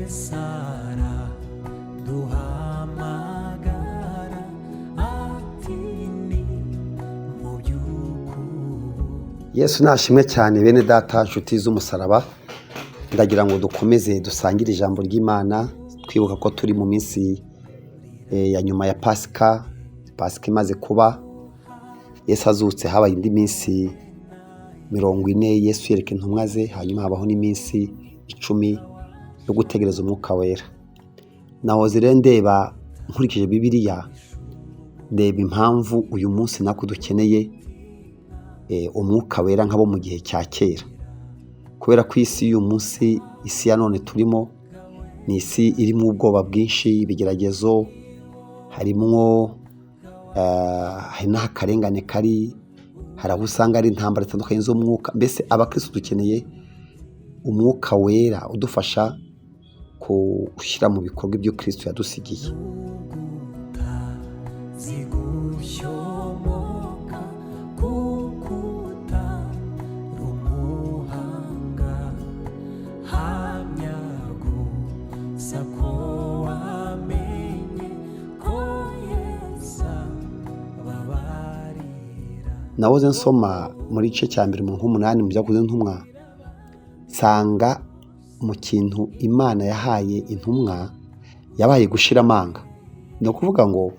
Yesara duhamagara ati ni mu by'ukuri. Yesu nashimwe cyane bene data nshuti z'umusaraba, ndagira ngo dukomeze dusangire ijambo ry'Imana twibuka ko turi mu minsi ya nyuma ya Pasika imaze kuba. Yesu azutse habaye indi minsi 40 Yesu yereka intumwa ze, hanyuma habaho n'iminsi 10 yo gutegereza umwuka wera. Naho zire ndeba nkurikije Bibiliya, ndeba impamvu uyu munsi nako dukeneye umwuka wera nk'abo mu gihe cya kera. Kubera ko isi y'uyu munsi, isi ya none turimo, ni isi irimo ubwoba bwinshi, ibigeragezo, harimo hari n'akarengane kari, hari aho usanga ari intambara zitandukanye z'umwuka. Mbese abakristo dukeneye umwuka wera udufasha gushyira mu bikorwa ibyo Kristo yadusigiye. Nahoze nsoma muri igice cya mbere mu 8 mu byakozwe n'intumwa, nsanga mu kintu Imana yahaye intumwa yabaye gushira amanga. Ni ukuvuga ngo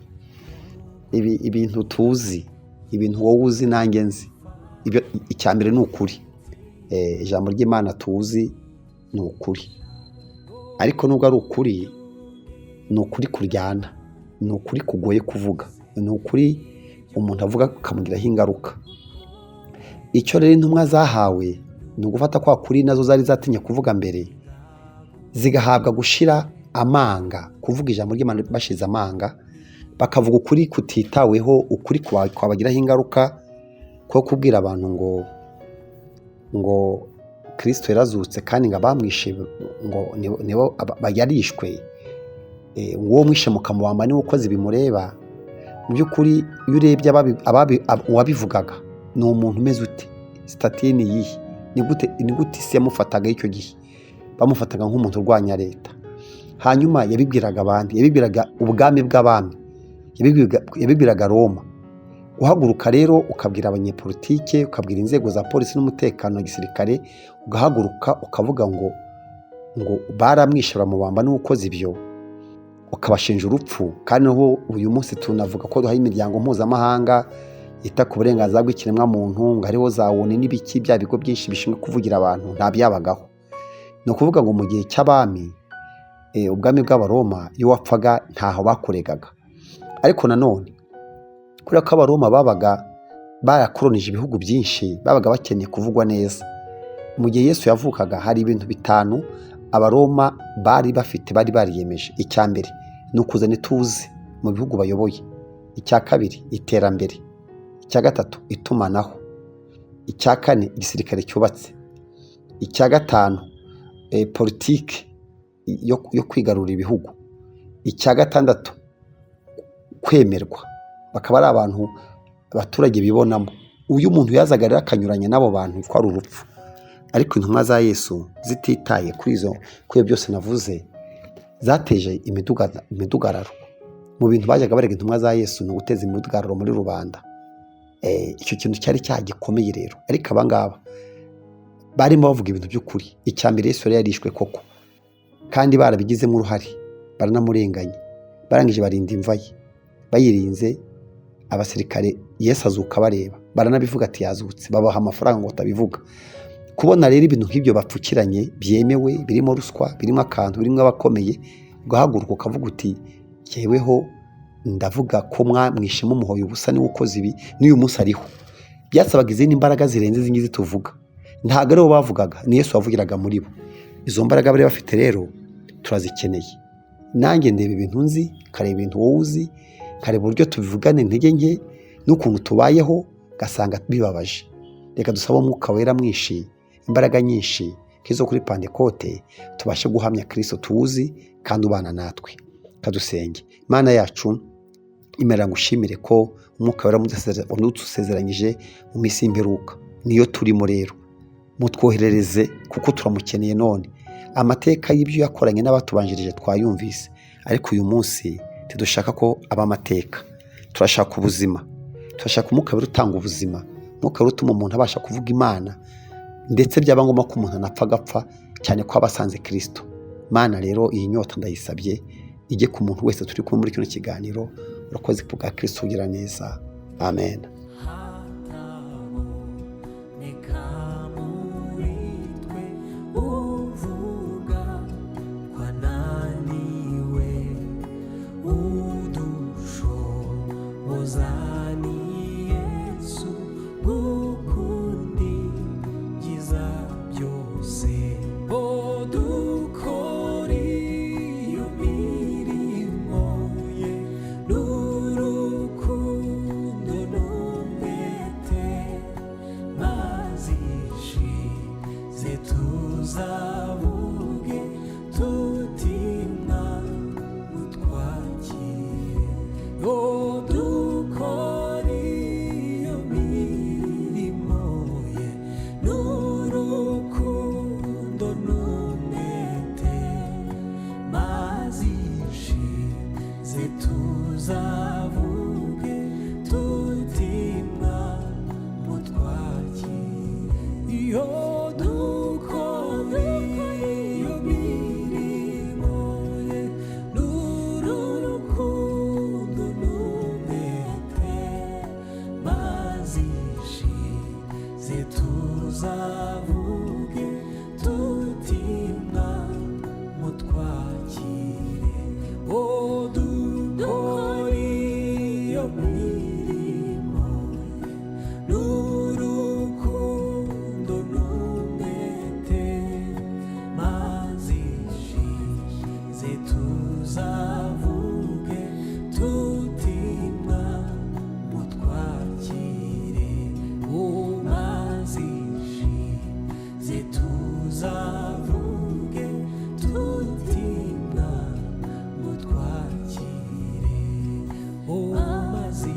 ibintu tuzi, ibintu wowe uzi nanjye nzi, ibyo icya mbere ni ukuri. Ijambo ry'Imana tuzi ni ukuri, ariko nubwo ari ukuri, ni ukuri kuryana, ni ukuri kugoye kuvuga, ni ukuri umuntu avuga ukamugiraho ingaruka. Icyo rero intumwa zahawe ni ugufata kwa kuri nazo zari zatinye kuvuga mbere, zigahabwa gushira amanga, kuvuga ijambo ry'Imana bashize amanga, bakavuga ukuri kutitaweho, ukuri kwabagiraho ingaruka, ko kubwira abantu ngo Kristo yarazutse kandi ngo abamwishe ngo nibo bayarishwe, ngo uwo mwishe mukamubamba niwe ukoze bimureba. Mu by'ukuri iyo urebye uwabivugaga ni umuntu umeze ute, sitati ni iyihe, ni gute isi yamufataga icyo gihe? Bamufataga nk'umuntu urwanya leta. Hanyuma yabibwiraga abandi, yabibwiraga ubwami bw'abami, yabibwiraga Roma. Uhaguruka rero ukabwira abanyepolitike, ukabwira inzego za polisi n'umutekano na gisirikare, ugahaguruka ukavuga ngo baramwishe baramubamba n'ukoze ibyo, ukabashinja urupfu. Kandi naho uyu munsi tunavuga ko duhaye imiryango mpuzamahanga ita ku burenganzira bw'ikiremwa muntu, ngo hariho za ONU n'ibiki, bya bigo byinshi bishinzwe kuvugira abantu, nta byabagaho. Ni ukuvuga ngo mu gihe cy'abami, ubwami bw'Abaroma, iyo wapfaga ntaho bakuregaga. Ariko nanone kubera ko Abaroma babaga barakolonije ibihugu byinshi, babaga bakeneye kuvugwa neza. Mu gihe Yesu yavukaga, hari ibintu 5 Abaroma bari bafite, bari bariyemeje. Icya mbere ni ukuzana ituze mu bihugu bayoboye. Icya kabiri iterambere. Icya gatatu itumanaho. Icya kane igisirikare cyubatse. Icya gatanu politiki yo kwigarura ibihugu. Icya gatandatu kwemerwa, bakaba ari abantu abaturage bibonamo. Uyu muntu yazaga rero akanyuranya n'abo bantu ko ari urupfu. Ariko intumwa za Yesu zititaye kuri byose navuze, zateje imidugararo. Mu bintu bajyaga barega intumwa za Yesu ni uguteza imidugararo muri rubanda. Icyo kintu cyari cyagikomeye rero. Ariko abangaba barimo bavuga ibintu by'ukuri. Icya mbere Yesu yari yarishwe koko, kandi barabigizemo uruhare, baranamurenganya, barangije barinda imva ye. Bayirinze abasirikare, Yesu azuka bareba, baranabivuga ati yazutse, babaha amafaranga ngo batabivuga. Kubona rero ibintu nk'ibyo bapfukiranye, byemewe, birimo ruswa, birimo akantu, birimo abakomeye, ugahaguruka ukavuga uti yeweho ndavuga ko mwamwishemo umuhoye ubusa niwe ukoze ibi, n'uyu munsi ariho. Byasabaga izindi mbaraga zirenze izingizi tuvuga. Ntabwo aribo bavugaga, ni Yesu wavugiraga muri bo. Izo mbaraga bari bafite rero turazikeneye. Nanjye ndeba ibintu nzi, kareba ibintu wowe uzi, kareba uburyo tubivugane intege nke n'ukuntu tubayeho, gasanga bibabaje. Reka dusabe umwuka wera mwinshi, imbaraga nyinshi kizo kuri Pentekote, tubashe guhamya Kristo tuzi kandi ubana natwe. Kadusenge. Mana yacu, imera ngushimire ko umwuka wera mudusezeranyije mu minsi y'imperuka. Niyo turimo rero, mutwoherereze kuko turamukeneye none. amateka y'ibyo yakoranye n'abatubanjirije twayumvise, ariko uyu munsi ntidushaka ko aba amateka. Turashaka ubuzima, turashaka umwuka wera utanga ubuzima, umwuka wera utuma umuntu abasha kuvuga Imana, ndetse byaba ngombwa ko umuntu anapfa agapfa, cyane ko aba asanze Kristo. Mana rero iyi nyota ndayisabye ijye ku muntu wese turi kumwe muri kino kiganiro. Urakoze ku bwa Kristo ugira neza, amen. tuzavuge tutimwa utwakire dukore iyo mirimo ye n'urukundo n'umwete mazishize tuzavuge tutimwa mutwakire iyo tuzavuge tutimwa mutwakire dukore iyo mirimo n'urukundo n'umwete mazishize tuzavuge tutimwa mutwakire tuzavuge tutimwa mutwakire mazi